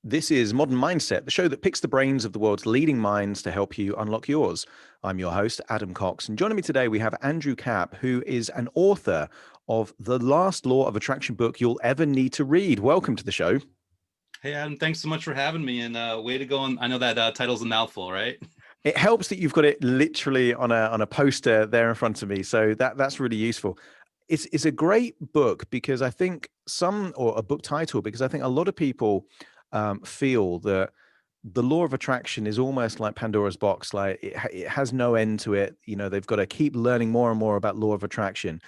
This is Modern Mindset, the show that picks the brains of the world's leading minds to help you unlock yours. I'm your host, Adam Cox, and joining me today we have Andrew Kap, who is an author of the last law of attraction book you'll ever need to read. Welcome to the show. Hey, Adam, thanks so much for having me, and way to go. I know that title's a mouthful, right? It helps that you've got it literally on a poster there in front of me, so that's really useful. It's a great book because I think or a book title, because I think a lot of people feel that the law of attraction is almost like Pandora's box. Like it has no end to it. You know, they've got to keep learning more and more about law of attraction.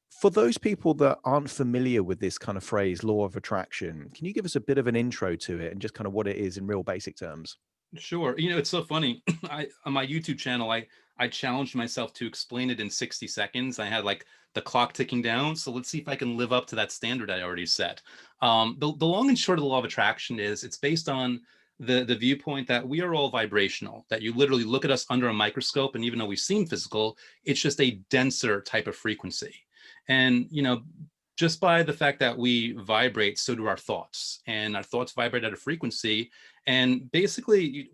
For those people that aren't familiar with this kind of phrase, law of attraction, can you give us a bit of an intro to it and just kind of what it is in real basic terms? Sure. It's so funny. I on my YouTube channel, I challenged myself to explain it in 60 seconds. I had like the clock ticking down, so let's see if I can live up to that standard I already set. The long and short of the law of attraction is it's based on the viewpoint that we are all vibrational. That you literally look at us under a microscope, and even though we seem physical, it's just a denser type of frequency. And just by the fact that we vibrate, so do our thoughts, and our thoughts vibrate at a frequency. And basically,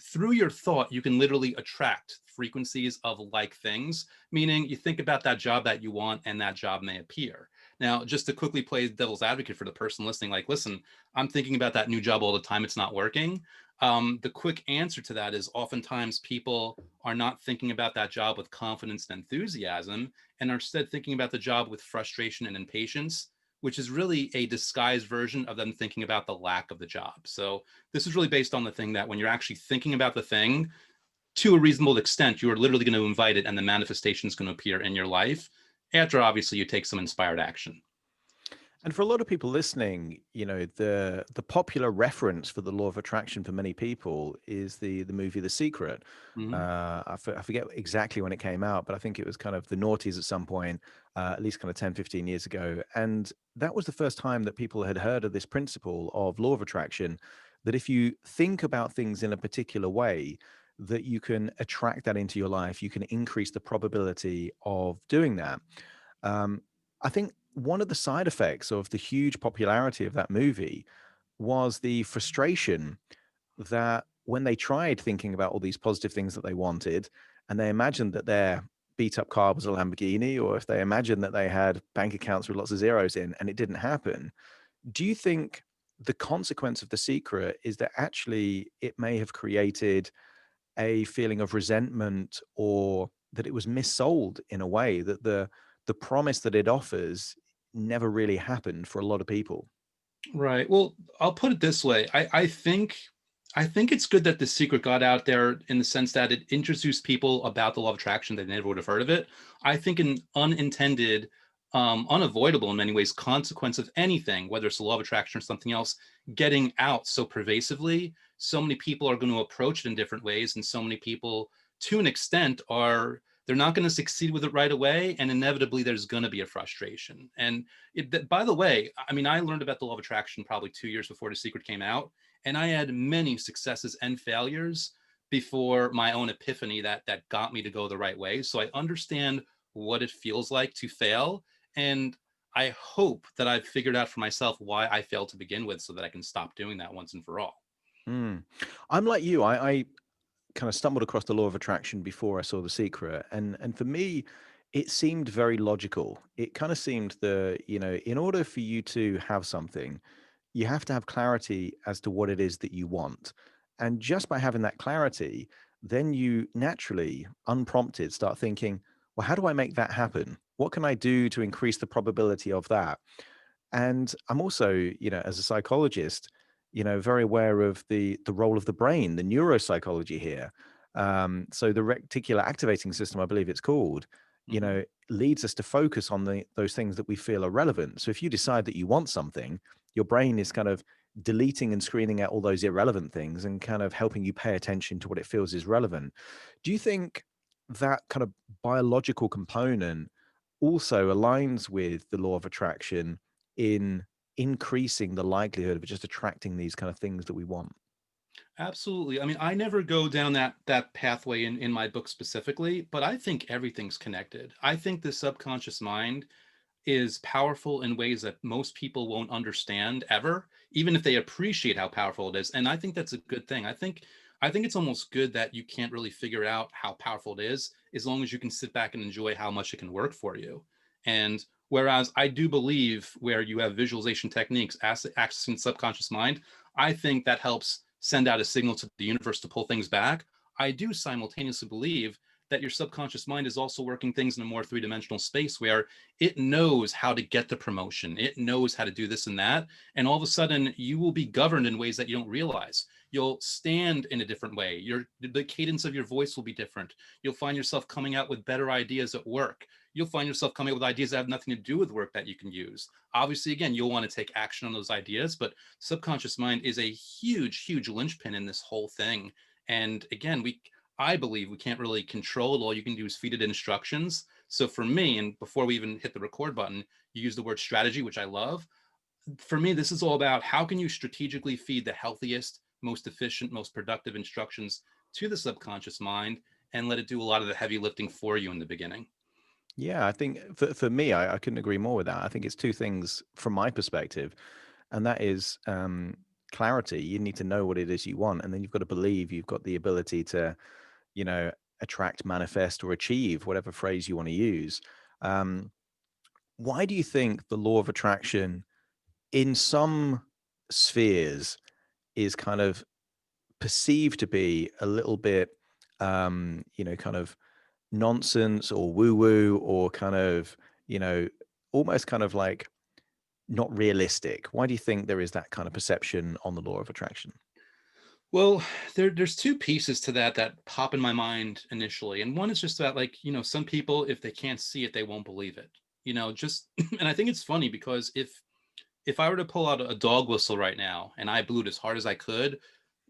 through your thought, you can literally attract frequencies of like things, meaning you think about that job that you want and that job may appear. Now, just to quickly play devil's advocate for the person listening, like, listen, I'm thinking about that new job all the time. It's not working. The quick answer to that is oftentimes people are not thinking about that job with confidence and enthusiasm and are instead thinking about the job with frustration and impatience, which is really a disguised version of them thinking about the lack of the job. So this is really based on the thing that when you're actually thinking about the thing to a reasonable extent, you are literally going to invite it and the manifestation is going to appear in your life after obviously you take some inspired action. And for a lot of people listening, you know, the popular reference for the law of attraction for many people is the movie The Secret. Mhm. I forget exactly when it came out, but I think it was kind of the noughties at some point, at least kind of 10, 15 years ago. And that was the first time that people had heard of this principle of law of attraction, that if you think about things in a particular way, that you can attract that into your life, you can increase the probability of doing that. Um, I think one of the side effects of the huge popularity of that movie was the frustration that when they tried thinking about all these positive things that they wanted, and they imagined that their beat up car was a Lamborghini, or if they imagined that they had bank accounts with lots of zeros in and it didn't happen, do you think the consequence of The Secret is that actually it may have created a feeling of resentment, or that it was missold in a way, that the promise that it offers never really happened for a lot of people? Right. Well, I'll put it this way. I think it's good that The Secret got out there in the sense that it introduced people about the law of attraction that never would have heard of it. I think an unintended, unavoidable in many ways consequence of anything, whether it's the law of attraction or something else, getting out so pervasively, so many people are going to approach it in different ways, and so many people, to an extent, are they're not going to succeed with it right away, and inevitably there's going to be a frustration. And by the way, I mean, I learned about the law of attraction probably 2 years before The Secret came out, and I had many successes and failures before my own epiphany that got me to go the right way. So I understand what it feels like to fail, and I hope that I've figured out for myself why I failed to begin with, so that I can stop doing that once and for all. Mm. I'm like you. I kind of stumbled across the law of attraction before I saw The Secret, and for me, it seemed very logical. It kind of seemed that, you know, in order for you to have something, you have to have clarity as to what it is that you want. And just by having that clarity, then you naturally, unprompted, start thinking, well, how do I make that happen? What can I do to increase the probability of that? And I'm also, you know, as a psychologist, you know, very aware of the role of the brain, the neuropsychology here. So the reticular activating system, I believe it's called, you Mhm. know, leads us to focus on those things that we feel are relevant. So if you decide that you want something, your brain is kind of deleting and screening out all those irrelevant things and kind of helping you pay attention to what it feels is relevant. Do you think that kind of biological component also aligns with the law of attraction in increasing the likelihood of just attracting these kind of things that we want? Absolutely. I mean, I never go down that pathway in my book specifically, but I think everything's connected. I think the subconscious mind is powerful in ways that most people won't understand ever, even if they appreciate how powerful it is. And I think that's a good thing. I think it's almost good that you can't really figure out how powerful it is as long as you can sit back and enjoy how much it can work for you. And whereas I do believe where you have visualization techniques accessing the subconscious mind, I think that helps send out a signal to the universe to pull things back. I do simultaneously believe that your subconscious mind is also working things in a more three-dimensional space where it knows how to get the promotion. It knows how to do this and that. And all of a sudden, you will be governed in ways that you don't realize. You'll stand in a different way. The cadence of your voice will be different. You'll find yourself coming out with better ideas at work. You'll find yourself coming up with ideas that have nothing to do with work that you can use. Obviously, again, you'll want to take action on those ideas, but subconscious mind is a huge, huge linchpin in this whole thing. And again, I believe we can't really control it. All you can do is feed it instructions. So for me, and before we even hit the record button, you use the word strategy, which I love. For me, this is all about how can you strategically feed the healthiest, most efficient, most productive instructions to the subconscious mind and let it do a lot of the heavy lifting for you in the beginning. Yeah, I think for me, I couldn't agree more with that. I think it's two things from my perspective, and that is clarity. You need to know what it is you want, and then you've got to believe you've got the ability to, you know, attract, manifest, or achieve whatever phrase you want to use. Um, why do you think the law of attraction in some spheres is kind of perceived to be a little bit, kind of nonsense or woo woo or kind of, you know, almost kind of like not realistic? Why do you think there is that kind of perception on the law of attraction? Well, there's two pieces to that pop in my mind initially. And one is just that, like, some people, if they can't see it, they won't believe it. Just and I think it's funny because if I were to pull out a dog whistle right now and I blew it as hard as I could,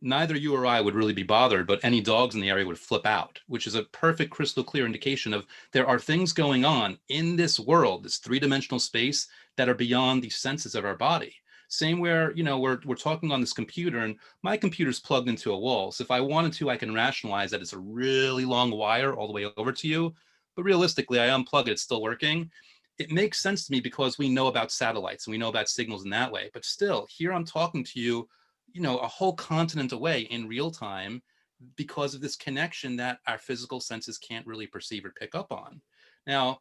neither you or I would really be bothered, but any dogs in the area would flip out, which is a perfect crystal clear indication of there are things going on in this world, this three-dimensional space that are beyond the senses of our body. Same where, we're talking on this computer and my computer's plugged into a wall. So if I wanted to, I can rationalize that it's a really long wire all the way over to you. But realistically, I unplug it, it's still working. It makes sense to me because we know about satellites and we know about signals in that way. But still, here I'm talking to you, a whole continent away in real time because of this connection that our physical senses can't really perceive or pick up on. Now,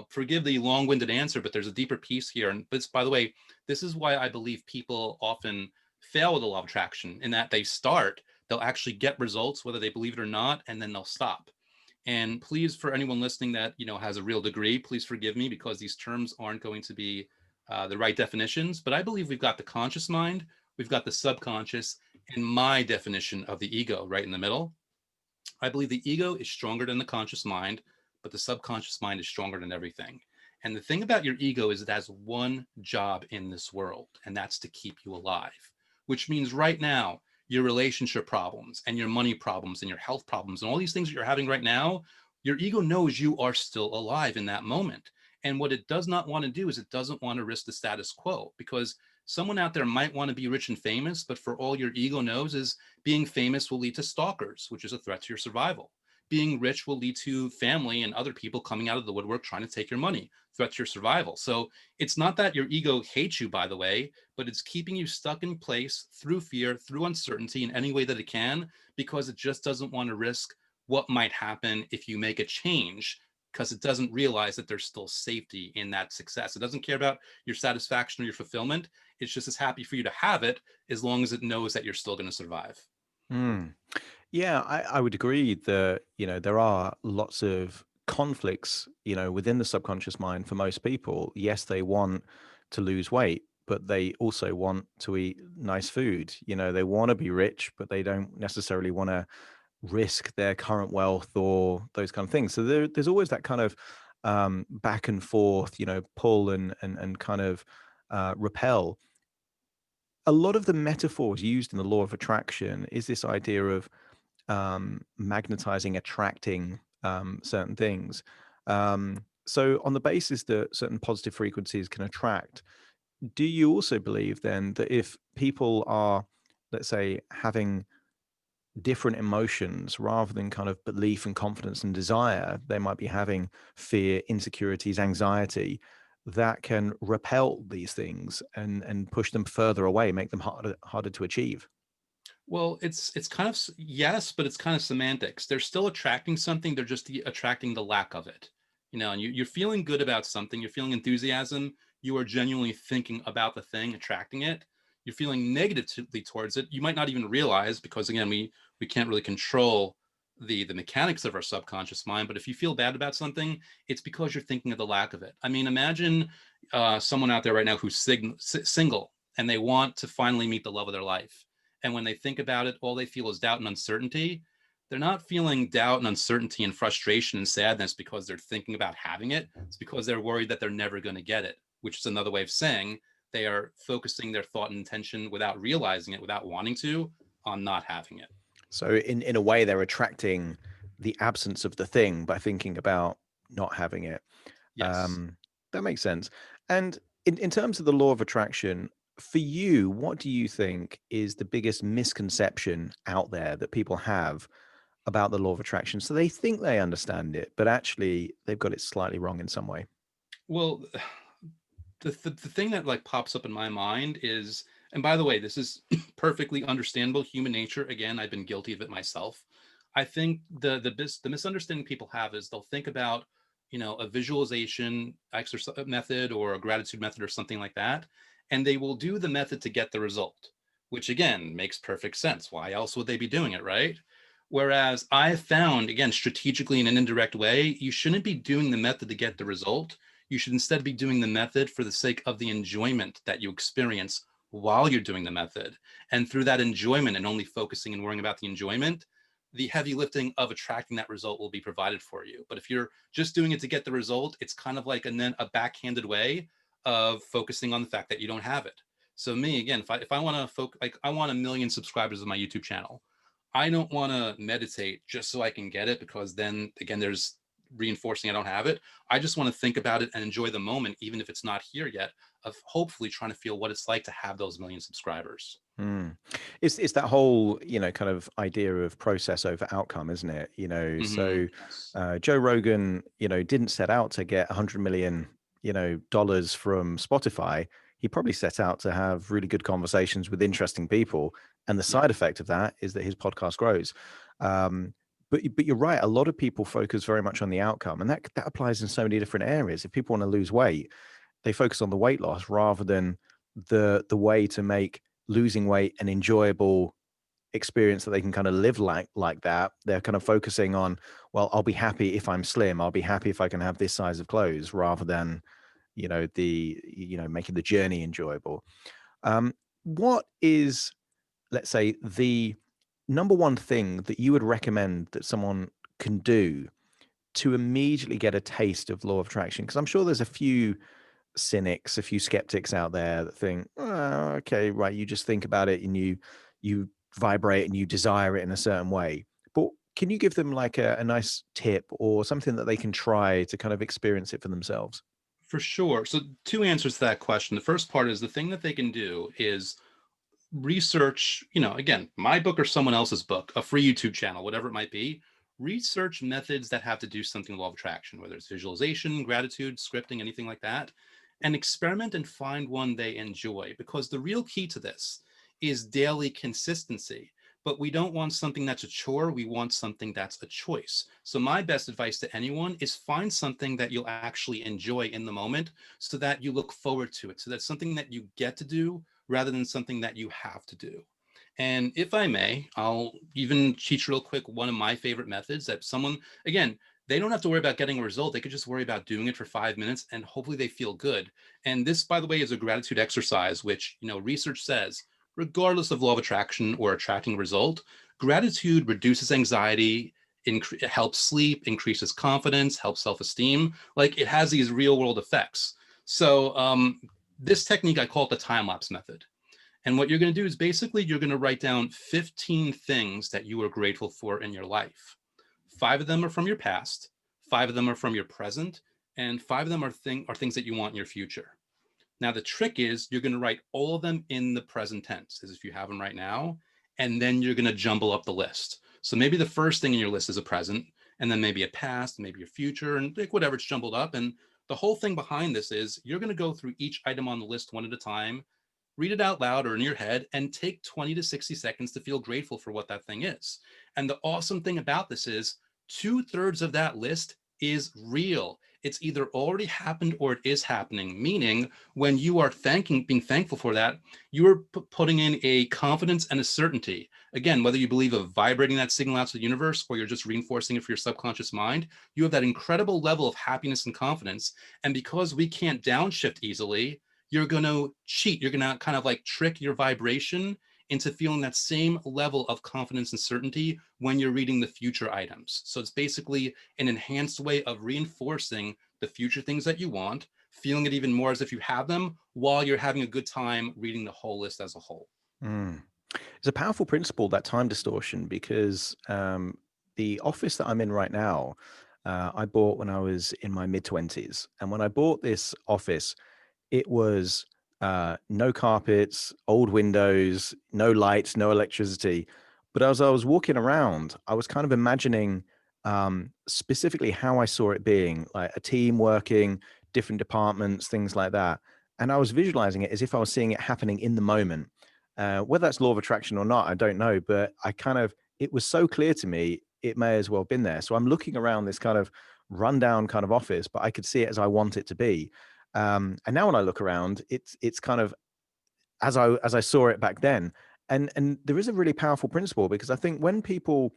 forgive the long-winded answer, but there's a deeper piece here. And this, by the way, this is why I believe people often fail with the law of attraction in that they'll actually get results, whether they believe it or not, and then they'll stop. And please, for anyone listening that has a real degree, please forgive me because these terms aren't going to be the right definitions. But I believe we've got the conscious mind, we've got the subconscious, and my definition of the ego right in the middle. I believe the ego is stronger than the conscious mind, but the subconscious mind is stronger than everything. And the thing about your ego is it has one job in this world, and that's to keep you alive, which means right now, your relationship problems and your money problems and your health problems and all these things that you're having right now, your ego knows you are still alive in that moment. And what it does not want to do is it doesn't want to risk the status quo because someone out there might want to be rich and famous, but for all your ego knows is being famous will lead to stalkers, which is a threat to your survival. Being rich will lead to family and other people coming out of the woodwork trying to take your money, threat to your survival. So it's not that your ego hates you, by the way, but it's keeping you stuck in place through fear, through uncertainty in any way that it can, because it just doesn't want to risk what might happen if you make a change because it doesn't realize that there's still safety in that success. It doesn't care about your satisfaction or your fulfillment. It's just as happy for you to have it as long as it knows that you're still going to survive. Mm. Yeah, I would agree that, there are lots of conflicts, within the subconscious mind for most people. Yes, they want to lose weight, but they also want to eat nice food. They want to be rich, but they don't necessarily want to risk their current wealth or those kind of things. So there's always that kind of back and forth, pull and kind of repel. A lot of the metaphors used in the law of attraction is this idea of magnetizing, attracting certain things. So, on the basis that certain positive frequencies can attract, do you also believe then that if people are, let's say, having different emotions rather than kind of belief and confidence and desire, they might be having fear, insecurities, anxiety? that can repel these things and push them further away, make them harder to achieve? Well, it's kind of yes, but it's kind of semantics. They're still attracting something. They're just attracting the lack of it. And you're feeling good about something. You're feeling enthusiasm. You are genuinely thinking about the thing, attracting it. You're feeling negatively towards it. You might not even realize, because again, we can't really control the mechanics of our subconscious mind. But if you feel bad about something, it's because you're thinking of the lack of it. I mean, imagine someone out there right now who's single and they want to finally meet the love of their life, and when they think about it, all they feel is doubt and uncertainty. They're not feeling doubt and uncertainty and frustration and sadness because they're thinking about having it. It's because they're worried that they're never going to get it, which is another way of saying they are focusing their thought and intention without realizing it, without wanting to, on not having it. So in a way, they're attracting the absence of the thing by thinking about not having it. Yes. Um, that makes sense. And in terms of the law of attraction, for you, what do you think is the biggest misconception out there that people have about the law of attraction? So they think they understand it, but actually they've got it slightly wrong in some way. Well, the thing that like pops up in my mind is, and by the way, this is perfectly understandable human nature. Again, I've been guilty of it myself. I think the misunderstanding people have is they'll think about, a visualization exercise method or a gratitude method or something like that, and they will do the method to get the result, which again makes perfect sense. Why else would they be doing it, right? Whereas I found, again, strategically in an indirect way, you shouldn't be doing the method to get the result. You should instead be doing the method for the sake of the enjoyment that you experience while you're doing the method. And through that enjoyment and only focusing and worrying about the enjoyment, the heavy lifting of attracting that result will be provided for you. But if you're just doing it to get the result, it's kind of like a backhanded way of focusing on the fact that you don't have it. So me, again, if I want to focus, like I want 1 million subscribers on my YouTube channel. I don't want to meditate just so I can get it, because then again, there's reinforcing I don't have it. I just want to think about it and enjoy the moment, even if it's not here yet, of hopefully trying to feel what it's like to have those 1 million subscribers. Mm. It's that whole, kind of idea of process over outcome, isn't it? Yes. Joe Rogan, didn't set out to get 100 million, dollars from Spotify. He probably set out to have really good conversations with interesting people, and the Yeah. side effect of that is that his podcast grows. Um, but you're right. A lot of people focus very much on the outcome, and that applies in so many different areas. If people want to lose weight, they focus on the weight loss rather than the way to make losing weight an enjoyable experience that they can kind of live like that. They're kind of focusing on, well, I'll be happy if I'm slim. I'll be happy if I can have this size of clothes, rather than, making the journey enjoyable. What is, let's say, the number one thing that you would recommend that someone can do to immediately get a taste of law of attraction? Because I'm sure there's a few cynics, a few skeptics out there that think, "Oh, okay, right, you just think about it and you vibrate and you desire it in a certain way." But can you give them like a nice tip or something that they can try to kind of experience it for themselves? For sure. So two answers to that question. The first part is the thing that they can do is research, again, my book or someone else's book, a free YouTube channel, whatever it might be. Research methods that have to do something with law of attraction, whether it's visualization, gratitude, scripting, anything like that, and experiment and find one they enjoy. Because the real key to this is daily consistency. But we don't want something that's a chore. We want something that's a choice. So, my best advice to anyone is find something that you'll actually enjoy in the moment so that you look forward to it. So, that's something that you get to do rather than something that you have to do. And if I may, I'll even teach real quick one of my favorite methods that someone, again, they don't have to worry about getting a result. They could just worry about doing it for 5 minutes and hopefully they feel good. And this, by the way, is a gratitude exercise, which, research says, regardless of law of attraction or attracting a result, gratitude reduces anxiety, helps sleep, increases confidence, helps self-esteem. Like it has these real world effects. So this technique, I call it the time lapse method. And what you're going to do is basically you're going to write down 15 things that you are grateful for in your life. 5 of them are from your past, 5 of them are from your present, and 5 of them are things that you want in your future. Now, the trick is you're going to write all of them in the present tense, as if you have them right now, and then you're going to jumble up the list. So maybe the first thing in your list is a present, and then maybe a past, maybe your future, and like whatever, it's jumbled up. And The whole thing behind this is you're going to go through each item on the list one at a time, read it out loud or in your head, and take 20 to 60 seconds to feel grateful for what that thing is. And the awesome thing about this is 2/3 of that list is real. It's either already happened or it is happening, meaning when you are being thankful for that, you are putting in a confidence and a certainty. Again, whether you believe of vibrating that signal out to the universe or you're just reinforcing it for your subconscious mind, you have that incredible level of happiness and confidence. And because we can't downshift easily, you're going to cheat. You're going to kind of like trick your vibration into feeling that same level of confidence and certainty when you're reading the future items. So it's basically an enhanced way of reinforcing the future things that you want, feeling it even more as if you have them while you're having a good time reading the whole list as a whole. Mm. It's a powerful principle, that time distortion, because the office that I'm in right now, I bought when I was in my mid 20s. And when I bought this office, it was no carpets, old windows, no lights, no electricity. But as I was walking around, I was kind of imagining specifically how I saw it being, like a team working, different departments, things like that. And I was visualizing it as if I was seeing it happening in the moment. Whether that's law of attraction or not, I don't know. But it was so clear to me, it may as well have been there. So I'm looking around this kind of rundown kind of office, but I could see it as I want it to be. And now when I look around, it's kind of as I saw it back then. And there is a really powerful principle, because I think when people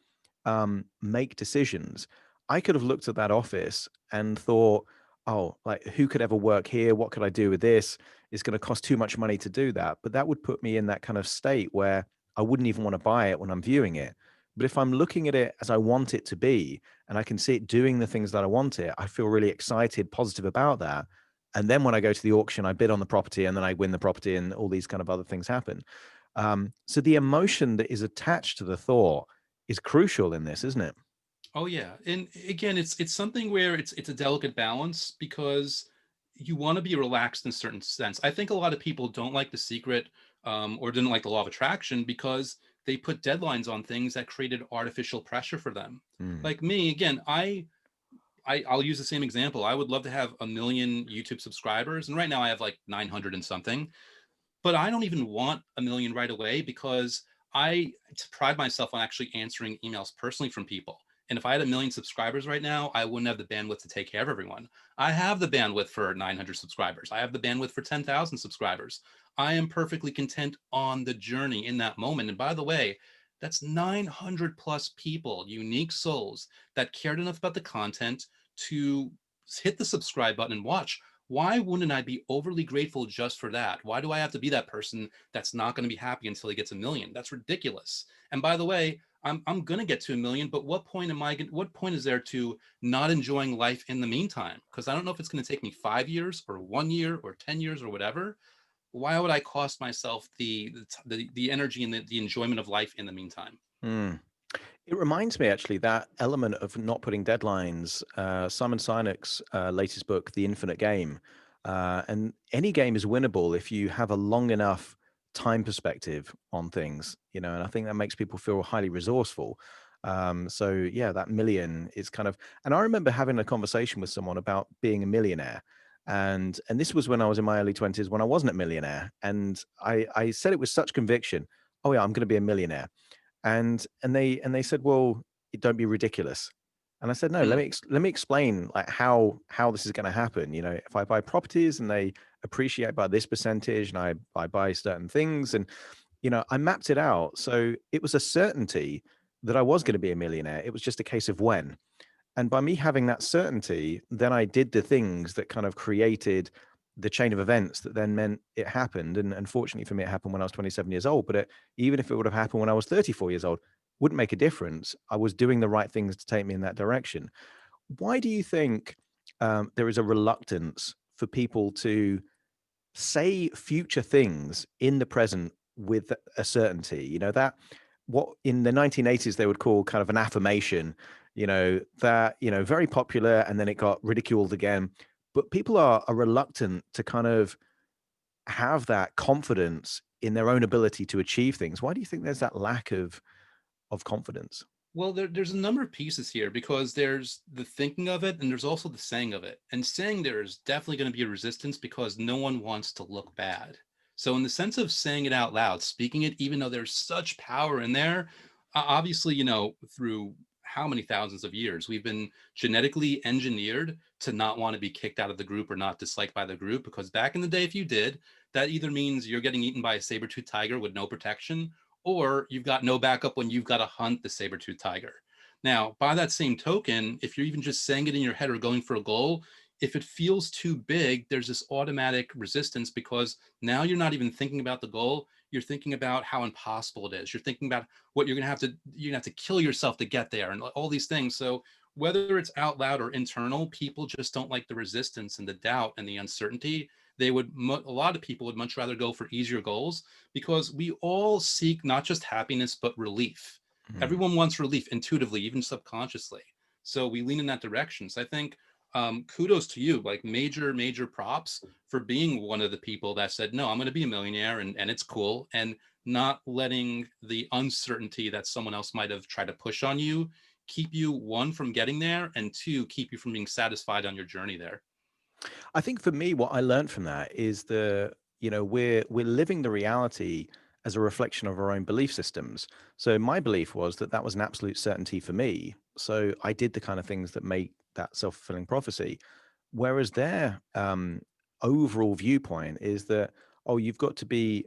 make decisions, I could have looked at that office and thought, oh, like, who could ever work here? What could I do with this? It's going to cost too much money to do that. But that would put me in that kind of state where I wouldn't even want to buy it when I'm viewing it. But if I'm looking at it as I want it to be, and I can see it doing the things that I want it, I feel really excited, positive about that. And then when I go to the auction, I bid on the property and then I win the property and all these kind of other things happen. So the emotion that is attached to the thought is crucial in this, isn't it? Oh yeah, and again, it's something where it's a delicate balance because you want to be relaxed in a certain sense. I think a lot of people don't like The Secret, or didn't like the Law of Attraction because they put deadlines on things that created artificial pressure for them. Mm. Like me, again, I'll use the same example. I would love to have 1 million YouTube subscribers, and right now I have like 900 and something. But I don't even want 1 million right away because I pride myself on actually answering emails personally from people. And if I had 1 million subscribers right now, I wouldn't have the bandwidth to take care of everyone. I have the bandwidth for 900 subscribers. I have the bandwidth for 10,000 subscribers. I am perfectly content on the journey in that moment. And by the way, that's 900 plus people, unique souls that cared enough about the content to hit the subscribe button and watch. Why wouldn't I be overly grateful just for that? Why do I have to be that person that's not going to be happy until he gets 1 million? That's ridiculous. And by the way, I'm going to get to 1 million, but what point is there to not enjoying life in the meantime? Because I don't know if it's going to take me 5 years or 1 year or 10 years or whatever. Why would I cost myself the energy and the enjoyment of life in the meantime? Mm. It reminds me, actually, that element of not putting deadlines. Simon Sinek's latest book, The Infinite Game, and any game is winnable if you have a long enough time perspective on things, and I think that makes people feel highly resourceful. So yeah, that million is kind of, and I remember having a conversation with someone about being a millionaire. And this was when I was in my early 20s, when I wasn't a millionaire. And I said it with such conviction, oh yeah, I'm going to be a millionaire. And they said, "Well, don't be ridiculous." And I said, "No, Hmm. let me explain, like, how this is going to happen. If I buy properties and they appreciate by this percentage, and I buy certain things, and I mapped it out, so it was a certainty that I was going to be a millionaire. It was just a case of when. And by me having that certainty, then I did the things that kind of created the chain of events that then meant it happened. And unfortunately for me, it happened when I was 27 years old. But even if it would have happened when I was 34 years old, wouldn't make a difference. I was doing the right things to take me in that direction. Why do you think there is a reluctance for people to say future things in the present with a certainty? That what in the 1980s they would call kind of an affirmation, that, very popular, and then it got ridiculed again. But people are reluctant to kind of have that confidence in their own ability to achieve things. Why do you think there's that lack of confidence? Well, there's a number of pieces here because there's the thinking of it and there's also the saying of it. And saying there is definitely going to be a resistance because no one wants to look bad. So, in the sense of saying it out loud, speaking it, even though there's such power in there, obviously, through how many thousands of years we've been genetically engineered to not want to be kicked out of the group or not disliked by the group. Because back in the day, if you did, that either means you're getting eaten by a saber-toothed tiger with no protection, or you've got no backup when you've got to hunt the saber-toothed tiger. Now, by that same token, if you're even just saying it in your head or going for a goal, if it feels too big, there's this automatic resistance because now you're not even thinking about the goal. You're thinking about how impossible it is. You're thinking about what you're gonna have to kill yourself to get there and all these things. So whether it's out loud or internal, people just don't like the resistance and the doubt and the uncertainty. A lot of people would much rather go for easier goals because we all seek not just happiness but relief. Mm. Everyone wants relief intuitively, even subconsciously. So we lean in that direction. So I think kudos to you, like major props for being one of the people that said, no, I'm going to be a millionaire and it's cool. And not letting the uncertainty that someone else might have tried to push on you keep you, one, from getting there, and two, keep you from being satisfied on your journey there. I think for me, what I learned from that is we're living the reality as a reflection of our own belief systems. So my belief was that that was an absolute certainty for me. So I did the kind of things that make that self-fulfilling prophecy. Whereas their overall viewpoint is that, oh, you've got to be,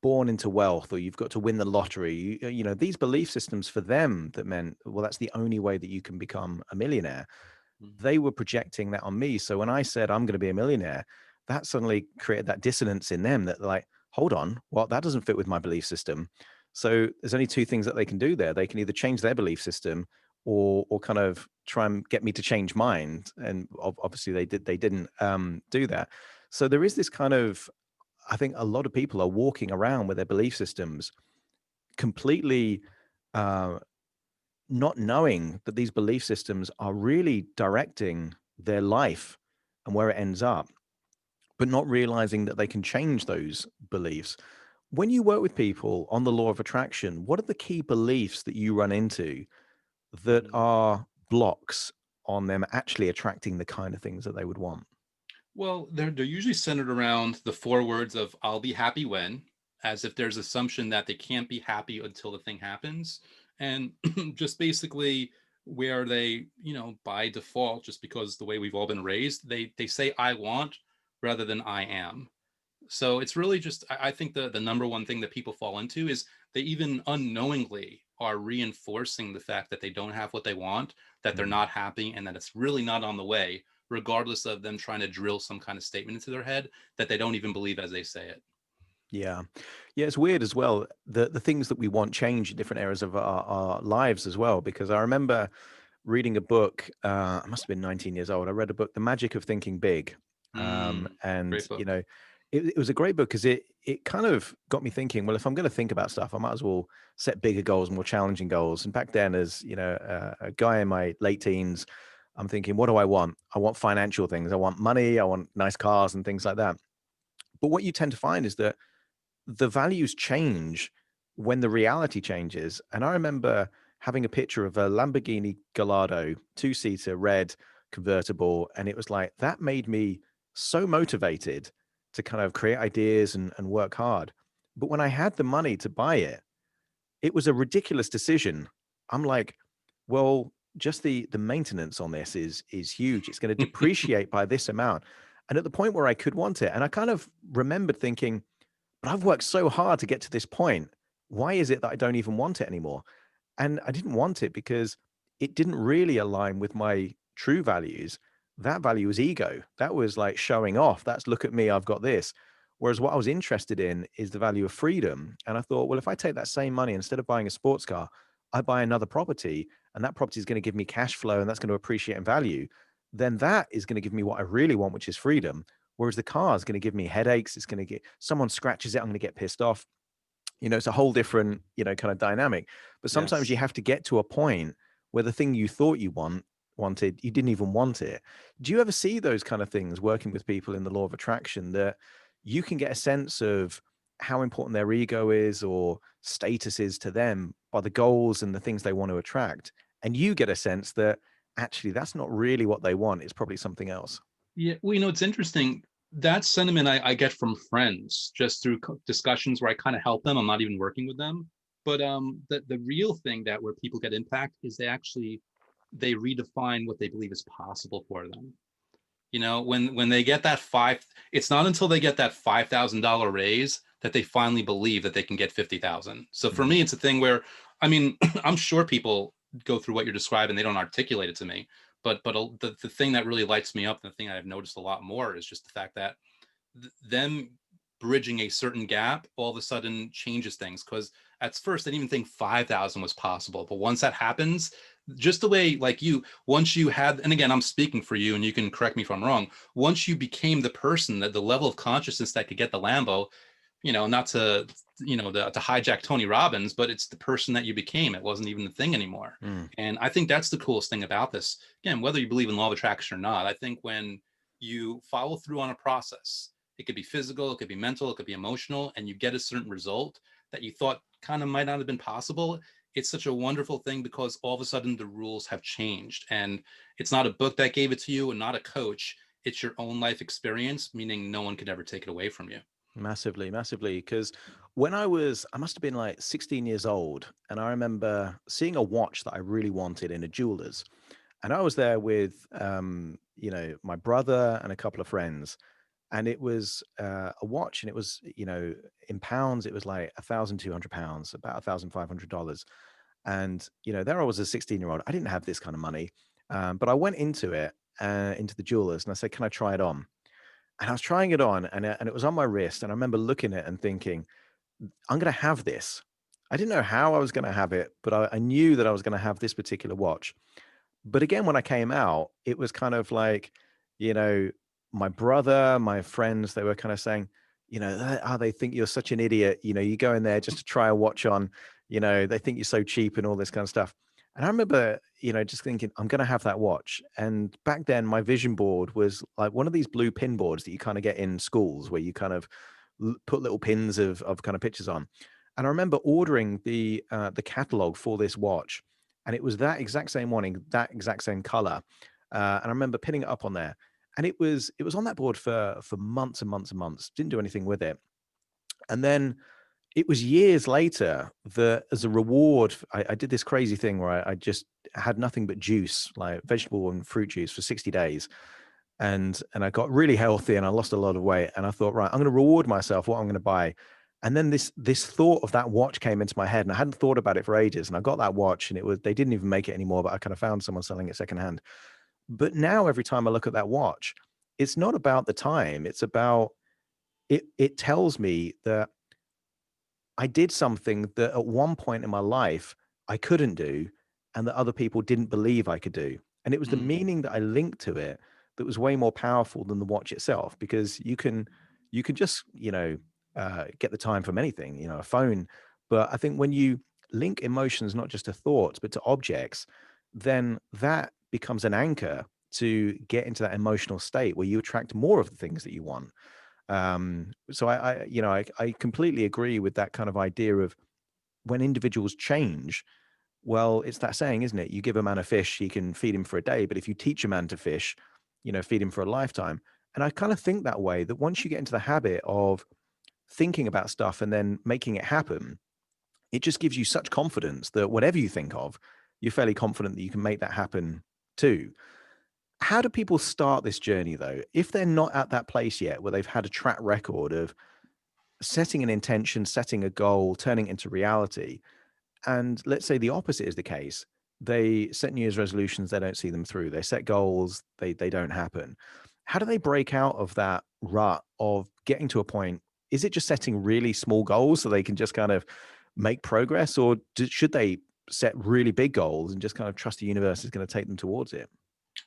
born into wealth, or you've got to win the lottery. These belief systems for them that meant, well, that's the only way that you can become a millionaire. Mm. They were projecting that on me. So when I said I'm going to be a millionaire, that suddenly created that dissonance in them that, like, hold on, well, that doesn't fit with my belief system. So there's only two things that they can do there. They can either change their belief system, or kind of try and get me to change mine. And obviously they didn't do that. So there is this kind of, I think a lot of people are walking around with their belief systems completely uh, not knowing that these belief systems are really directing their life and where it ends up, but not realizing that they can change those beliefs. When you work with people on the law of attraction, what are the key beliefs that you run into that Mhm. are blocks on them actually attracting the kind of things that they would want? Well, they're usually centered around the four words of "I'll be happy when," as if there's assumption that they can't be happy until the thing happens, and just basically where they, by default, just because the way we've all been raised, they say "I want" rather than "I am." So it's really just, I think the number one thing that people fall into is they even unknowingly are reinforcing the fact that they don't have what they want, that they're Mm. not happy, and that it's really not on the way, regardless of them trying to drill some kind of statement into their head that they don't even believe as they say it. Yeah. Yeah, it's weird as well. The things that we want change in different areas of our lives as well. Because I remember reading a book, I must have been 19 years old. I read a book, The Magic of Thinking Big. And, Great book. it was a great book because it kind of got me thinking, well, if I'm going to think about stuff, I might as well set bigger goals, more challenging goals. And back then, as a guy in my late teens, I'm thinking, what do I want? I want financial things. I want money. I want nice cars and things like that. But what you tend to find is that the values change when the reality changes. And I remember having a picture of a Lamborghini Gallardo, two-seater, red convertible, and it was like that made me so motivated to kind of create ideas and work hard. But when I had the money to buy it, it was a ridiculous decision. I'm like, well, just the maintenance on this is huge. It's going to depreciate by this amount. And at the point where I could want it, and I kind of remembered thinking, but I've worked so hard to get to this point. Why is it that I don't even want it anymore? And I didn't want it because it didn't really align with my true values. That value was ego. That was like showing off. That's look at me, I've got this. Whereas what I was interested in is the value of freedom. And I thought, well, if I take that same money, instead of buying a sports car, I buy another property, and that property is going to give me cash flow and that's going to appreciate in value, then that is going to give me what I really want, which is freedom. Whereas the car is going to give me headaches. It's going to get someone scratches it, I'm going to get pissed off. It's a whole different, kind of dynamic. But sometimes you Yes. have to get to a point where the thing you thought you wanted, you didn't even want it. Do you ever see those kind of things working with people in the law of attraction, that you can get a sense of how important their ego is or status is to them by the goals and the things they want to attract. And you get a sense that actually that's not really what they want. It's probably something else. Yeah, well, it's interesting. That sentiment I get from friends just through discussions where I kind of help them. I'm not even working with them. But the real thing that where people get impact is they redefine what they believe is possible for them. When they get that it's not until they get that $5,000 raise that they finally believe that they can get 50,000. So for Mm. me, it's a thing where, I mean, I'm sure people go through what you're describing, they don't articulate it to me, but the thing that really lights me up, and the thing I've noticed a lot more, is just the fact that them bridging a certain gap all of a sudden changes things. Because at first I didn't even think 5,000 was possible, but once that happens, just the way, like, once you had, and again, I'm speaking for you and you can correct me if I'm wrong, once you became the person, that the level of consciousness that could get the Lambo, not to to hijack Tony Robbins, but it's the person that you became. It wasn't even the thing anymore. Mm. And I think that's the coolest thing about this. Again, whether you believe in law of attraction or not, I think when you follow through on a process, it could be physical, it could be mental, it could be emotional, and you get a certain result that you thought kind of might not have been possible. It's such a wonderful thing, because all of a sudden the rules have changed, and it's not a book that gave it to you and not a coach. It's your own life experience, meaning no one could ever take it away from you. Massively, massively. Because when I must have been like 16 years old, and I remember seeing a watch that I really wanted in a jeweler's. And I was there with, my brother and a couple of friends. And it was a watch, and it was, in pounds, it was like £1,200, about $1,500. And, there I was a 16-year-old. I didn't have this kind of money. But I went into it, into the jeweler's, and I said, "Can I try it on?" And I was trying it on, and it was on my wrist. And I remember looking at it and thinking, I'm going to have this. I didn't know how I was going to have it, but I knew that I was going to have this particular watch. But again, when I came out, it was kind of like, you know, my brother, my friends, they were kind of saying, they think you're such an idiot. You go in there just to try a watch on, they think you're so cheap and all this kind of stuff. And I remember, just thinking, I'm going to have that watch. And back then, my vision board was like one of these blue pin boards that you kind of get in schools where you kind of put little pins of kind of pictures on. And I remember ordering the catalog for this watch, and it was that exact same one in that exact same color. And I remember pinning it up on there, and it was on that board for months and months and months. Didn't do anything with it, and then it was years later that, as a reward, I did this crazy thing where I just had nothing but juice, like vegetable and fruit juice, for 60 days. And I got really healthy, and I lost a lot of weight. And I thought, right, I'm going to reward myself. What I'm going to buy. And then this thought of that watch came into my head, and I hadn't thought about it for ages. And I got that watch, and they didn't even make it anymore, but I kind of found someone selling it secondhand. But now every time I look at that watch, it's not about the time. It's about it. It tells me that I did something that at one point in my life I couldn't do, and that other people didn't believe I could do. And it was the Mm. meaning that I linked to it that was way more powerful than the watch itself, because you can just, get the time from anything, a phone. But I think when you link emotions not just to thoughts but to objects, then that becomes an anchor to get into that emotional state where you attract more of the things that you want. So I completely agree with that kind of idea of when individuals change. Well, it's that saying, isn't it? You give a man a fish, he can feed him for a day, but if you teach a man to fish, feed him for a lifetime. And I kind of think that way, that once you get into the habit of thinking about stuff and then making it happen, it just gives you such confidence that whatever you think of, you're fairly confident that you can make that happen too. How do people start this journey though, if they're not at that place yet where they've had a track record of setting an intention, setting a goal, turning it into reality? And let's say the opposite is the case. They set New Year's resolutions, they don't see them through. They set goals, they don't happen. How do they break out of that rut of getting to a point? Is it just setting really small goals so they can just kind of make progress, or should they set really big goals and just kind of trust the universe is going to take them towards it?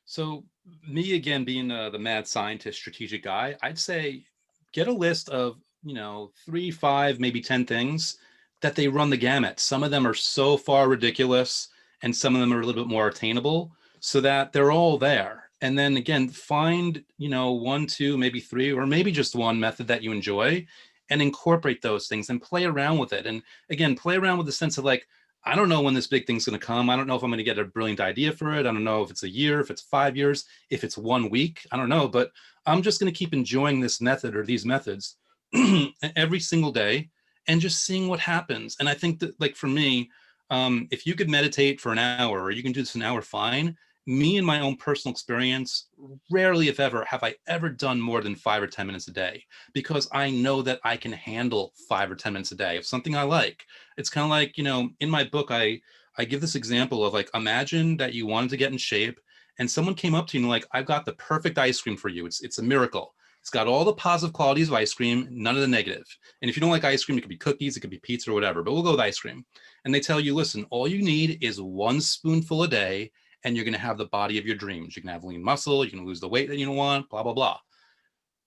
So me, again, being the mad scientist, strategic guy, I'd say get a list of, 3, 5, maybe 10 things that they run the gamut. Some of them are so far ridiculous, and some of them are a little bit more attainable, so that they're all there. And then again, find, 1, 2, maybe 3, or maybe just one method that you enjoy, and incorporate those things and play around with it. And again, play around with the sense of like, I don't know when this big thing's going to come. I don't know if I'm going to get a brilliant idea for it. I don't know if it's a year, if it's 5 years, if it's 1 week. I don't know, but I'm just going to keep enjoying this method or these methods every single day and just seeing what happens. And I think that, like, for me, if you could meditate for an hour or you can do this an hour, fine. Me and my own personal experience, rarely, if ever, have I ever done more than 5 or 10 minutes a day, because I know that I can handle 5 or 10 minutes a day of something I like. It's kind of like, in my book, I give this example of like, imagine that you wanted to get in shape and someone came up to you and like, I've got the perfect ice cream for you. It's a miracle. It's got all the positive qualities of ice cream, none of the negative. And if you don't like ice cream, it could be cookies, it could be pizza or whatever, but we'll go with ice cream. And they tell you, listen, all you need is 1 spoonful a day and you're going to have the body of your dreams. You can have lean muscle, you can lose the weight that you want, blah, blah, blah.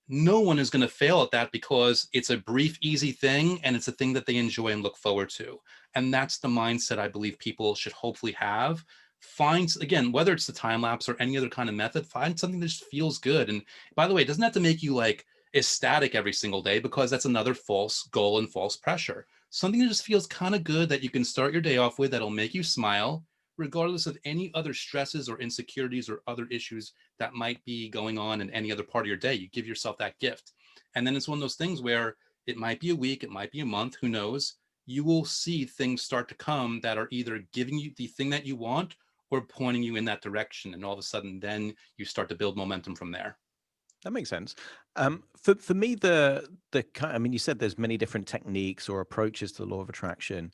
No one is going to fail at that because it's a brief, easy thing and it's a thing that they enjoy and look forward to. And that's the mindset I believe people should hopefully have. Find, again, whether it's the time lapse or any other kind of method, find something that just feels good. And by the way, it doesn't have to make you like ecstatic every single day, because that's another false goal and false pressure. Something that just feels kind of good that you can start your day off with, that'll make you smile regardless of any other stresses or insecurities or other issues that might be going on in any other part of your day. You give yourself that gift. And then it's one of those things where it might be a week, it might be a month, who knows? You will see things start to come that are either giving you the thing that you want or pointing you in that direction. And all of a sudden, then you start to build momentum from there. That makes sense. For me, I mean, you said there's many different techniques or approaches to the law of attraction.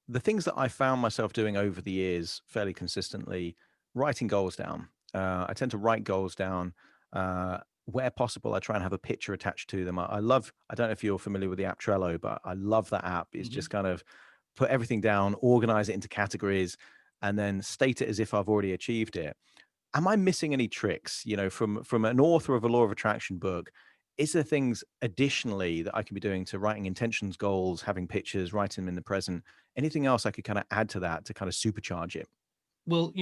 The things that I found myself doing over the years fairly consistently, writing goals down. I tend to write goals down. Where possible, I try and have a picture attached to them. I love, I don't know if you're familiar with the app Trello, but I love that app. It's Mhm. just kind of put everything down, organize it into categories, and then state it as if I've already achieved it. Am I missing any tricks, from an author of a law of attraction book? Is there things additionally that I can be doing to writing intentions, goals, having pictures, writing them in the present? Anything else I could kind of add to that to kind of supercharge it? Well,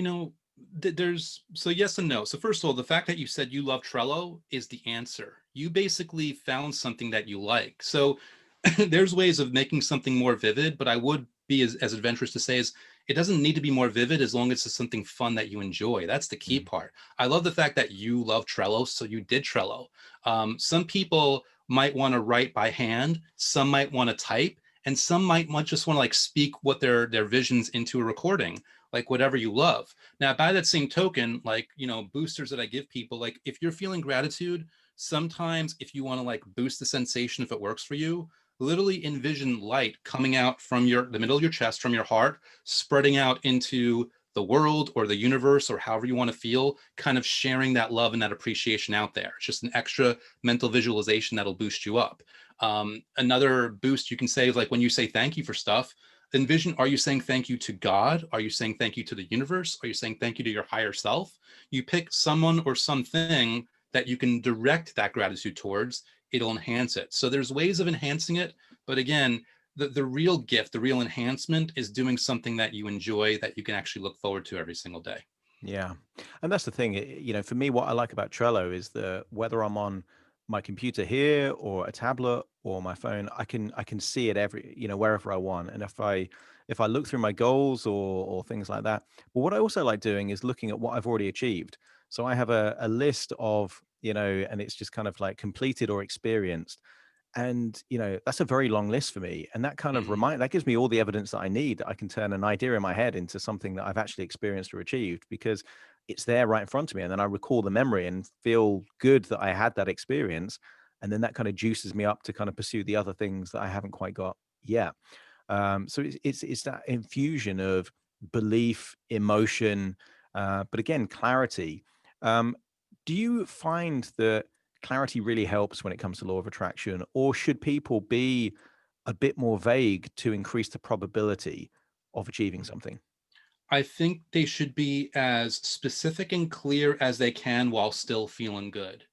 there's so yes and no. So first of all, the fact that you said you love Trello is the answer. You basically found something that you like. So there's ways of making something more vivid, but I would be as adventurous to say is it doesn't need to be more vivid as long as it's something fun that you enjoy. That's the key Mm. part. I love the fact that you love Trello, so you did Trello. Some people might want to write by hand, some might want to type, and some might just want to like speak what their visions into a recording, like whatever you love. Now, by that same token, like, boosters that I give people, like if you're feeling gratitude, sometimes if you want to like boost the sensation, if it works for you, literally envision light coming out from the middle of your chest, from your heart, spreading out into the world or the universe or however you want to feel, kind of sharing that love and that appreciation out there. It's just an extra mental visualization that'll boost you up. Another boost you can say is like when you say thank you for stuff, envision, are you saying thank you to God? Are you saying thank you to the universe? Are you saying thank you to your higher self? You pick someone or something that you can direct that gratitude towards. It'll enhance it. So there's ways of enhancing it. But again, the real gift, the real enhancement is doing something that you enjoy, that you can actually look forward to every single day. Yeah. And that's the thing, for me, what I like about Trello is that whether I'm on my computer here or a tablet or my phone, I can see it wherever I want. And if I look through my goals or things like that. But what I also like doing is looking at what I've already achieved. So I have a list of, and it's just kind of like completed or experienced. And that's a very long list for me, and that kind of Mhm. that gives me all the evidence that I need, that I can turn an idea in my head into something that I've actually experienced or achieved, because it's there right in front of me, and then I recall the memory and feel good that I had that experience. And then that kind of juices me up to kind of pursue the other things that I haven't quite got yet. So it's that infusion of belief, emotion, but again, clarity. um, do you find that clarity really helps when it comes to law of attraction, or should people be a bit more vague to increase the probability of achieving something? I think they should be as specific and clear as they can while still feeling good.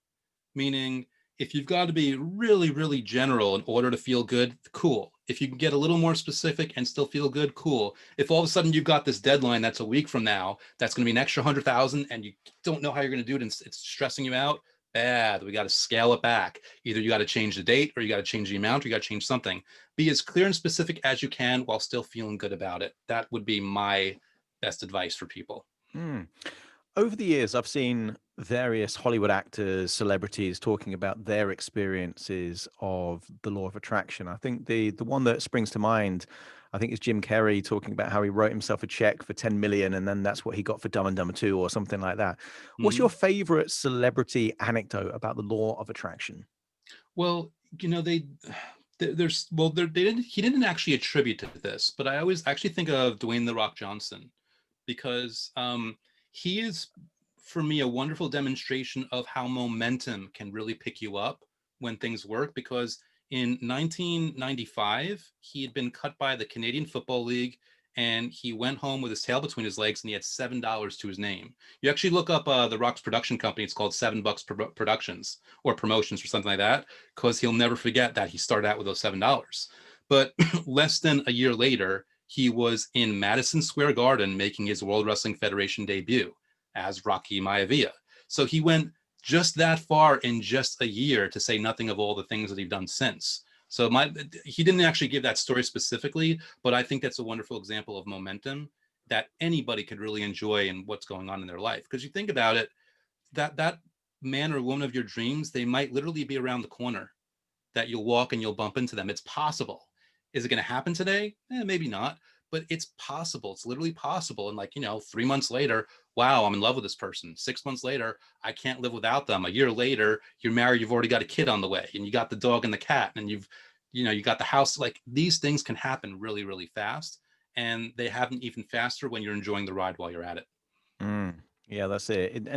Meaning, if you've got to be really, really general in order to feel good, cool. If you can get a little more specific and still feel good, cool. If all of a sudden you've got this deadline that's a week from now, that's going to be an extra 100,000 and you don't know how you're going to do it and it's stressing you out, bad. We got to scale it back. Either you got to change the date, or you got to change the amount, or you got to change something. Be as clear and specific as you can while still feeling good about it. That would be my best advice for people. Mm. Over the years, I've seen various Hollywood actors, celebrities talking about their experiences of the law of attraction. I think the one that springs to mind, I think, is Jim Carrey talking about how he wrote himself a check for 10 million and then that's what he got for Dumb and Dumber 2 or something like that. What's your Mhm. favorite celebrity anecdote about the law of attraction? Well, there's well, they didn't. He didn't actually attribute to this, but I always actually think of Dwayne the Rock Johnson, because he is, for me, a wonderful demonstration of how momentum can really pick you up when things work. Because in 1995, he had been cut by the Canadian Football League, and he went home with his tail between his legs, and he had $7 to his name. You actually look up the Rock's production company; it's called $7 Productions or Promotions or something like that, because he'll never forget that he started out with those $7. But less than a year later, he was in Madison Square Garden making his World Wrestling Federation debut as Rocky Maivia. So he went just that far in just a year, to say nothing of all the things that he'd done since. So he didn't actually give that story specifically, but I think that's a wonderful example of momentum that anybody could really enjoy in what's going on in their life. Because you think about it, that man or woman of your dreams, they might literally be around the corner, that you'll walk and you'll bump into them. It's possible. Is it going to happen today? Maybe not, but it's possible. It's literally possible. And, like, 3 months later, wow, I'm in love with this person. 6 months later, I can't live without them. A year later, you're married, you've already got a kid on the way, and you got the dog and the cat, and you got the house. Like, these things can happen really, really fast. And they happen even faster when you're enjoying the ride while you're at it. Mm, yeah, that's it.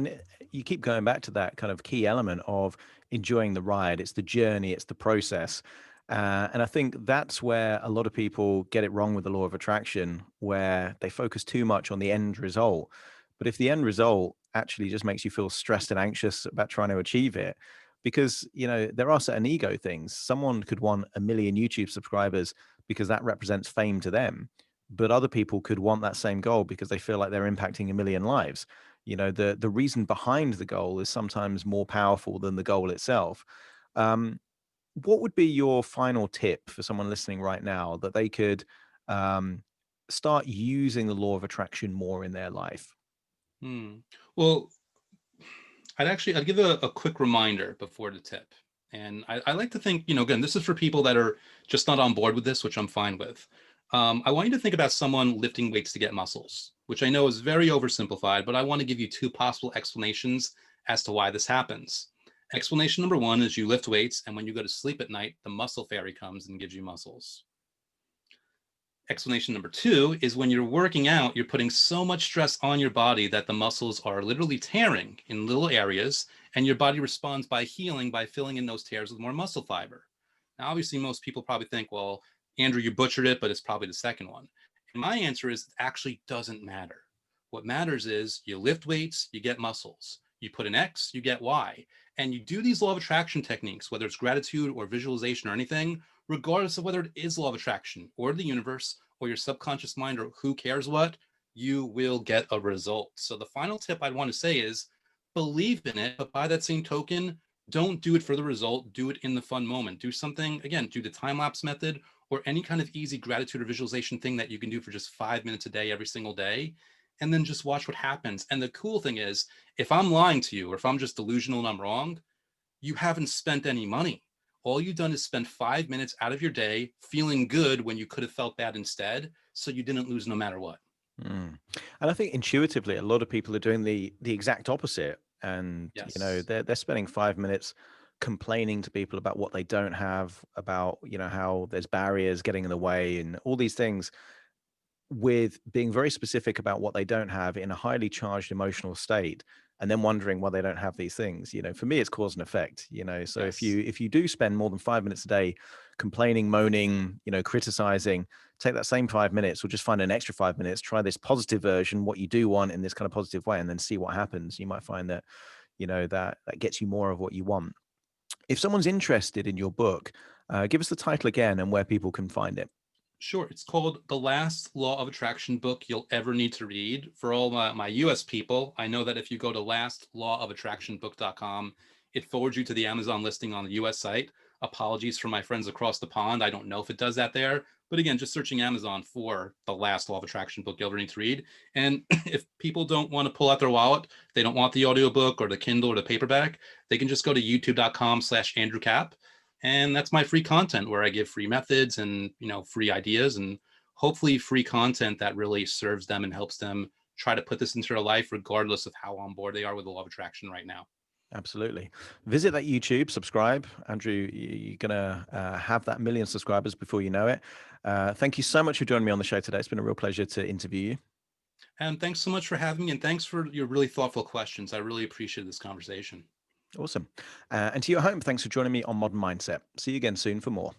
You keep going back to that kind of key element of enjoying the ride. It's the journey, it's the process. And I think that's where a lot of people get it wrong with the law of attraction, where they focus too much on the end result. But if the end result actually just makes you feel stressed and anxious about trying to achieve it, because there are certain ego things. Someone could want 1 million YouTube subscribers because that represents fame to them, but other people could want that same goal because they feel like they're impacting 1 million lives. The reason behind the goal is sometimes more powerful than the goal itself. um, what would be your final tip for someone listening right now that they could um, start using the law of attraction more in their life? Hmm. Well, I'd give a quick reminder before the tip. And I like to think, again, this is for people that are just not on board with this, which I'm fine with. I want you to think about someone lifting weights to get muscles, which I know is very oversimplified, but I want to give you two possible explanations as to why this happens. Explanation number one is you lift weights, and when you go to sleep at night, the muscle fairy comes and gives you muscles. Explanation number two is when you're working out, you're putting so much stress on your body that the muscles are literally tearing in little areas, and your body responds by healing, by filling in those tears with more muscle fiber. Now, obviously, most people probably think, well, Andrew, you butchered it, but it's probably the second one. And my answer is, it actually doesn't matter. What matters is you lift weights, you get muscles. You put an X, you get Y. And you do these law of attraction techniques, whether it's gratitude or visualization or anything, regardless of whether it is law of attraction or the universe or your subconscious mind or who cares what, you will get a result. So the final tip I'd want to say is believe in it, but by that same token, don't do it for the result. Do it in the fun moment. Do something, again, do the time lapse method or any kind of easy gratitude or visualization thing that you can do for just 5 minutes a day, every single day, and then just watch what happens. And the cool thing is, if I'm lying to you or if I'm just delusional and I'm wrong, you haven't spent any money. All you've done is spend 5 minutes out of your day feeling good when you could have felt bad instead. So you didn't lose no matter what. Mm. And I think intuitively, a lot of people are doing the exact opposite, and Yes. they're spending 5 minutes complaining to people about what they don't have, about how there's barriers getting in the way, and all these things, with being very specific about what they don't have in a highly charged emotional state, and then wondering why they don't have these things. For me, it's cause and effect. So if Yes. you do spend more than 5 minutes a day complaining, moaning, criticizing, take that same 5 minutes or just find an extra 5 minutes, try this positive version, what you do want in this kind of positive way, and then see what happens. You might find that that gets you more of what you want. If someone's interested in your book, give us the title again and where people can find it. Sure. It's called The Last Law of Attraction Book You'll Ever Need to Read. For all my US people, I know that if you go to lastlawofattractionbook.com, it forwards you to the Amazon listing on the US site. Apologies for my friends across the pond. I don't know if it does that there. But again, just searching Amazon for the last Law of Attraction book you ever need to read. And if people don't want to pull out their wallet, they don't want the audiobook or the Kindle or the paperback, they can just go to youtube.com/Andrew Kap. And that's my free content where I give free methods and, free ideas and hopefully free content that really serves them and helps them try to put this into their life, regardless of how on board they are with the law of attraction right now. Absolutely. Visit that YouTube, subscribe. Andrew, you're going to have that million subscribers before you know it. Thank you so much for joining me on the show today. It's been a real pleasure to interview you. And thanks so much for having me. And thanks for your really thoughtful questions. I really appreciate this conversation. Awesome. And to you at home, thanks for joining me on Modern Mindset. See you again soon for more.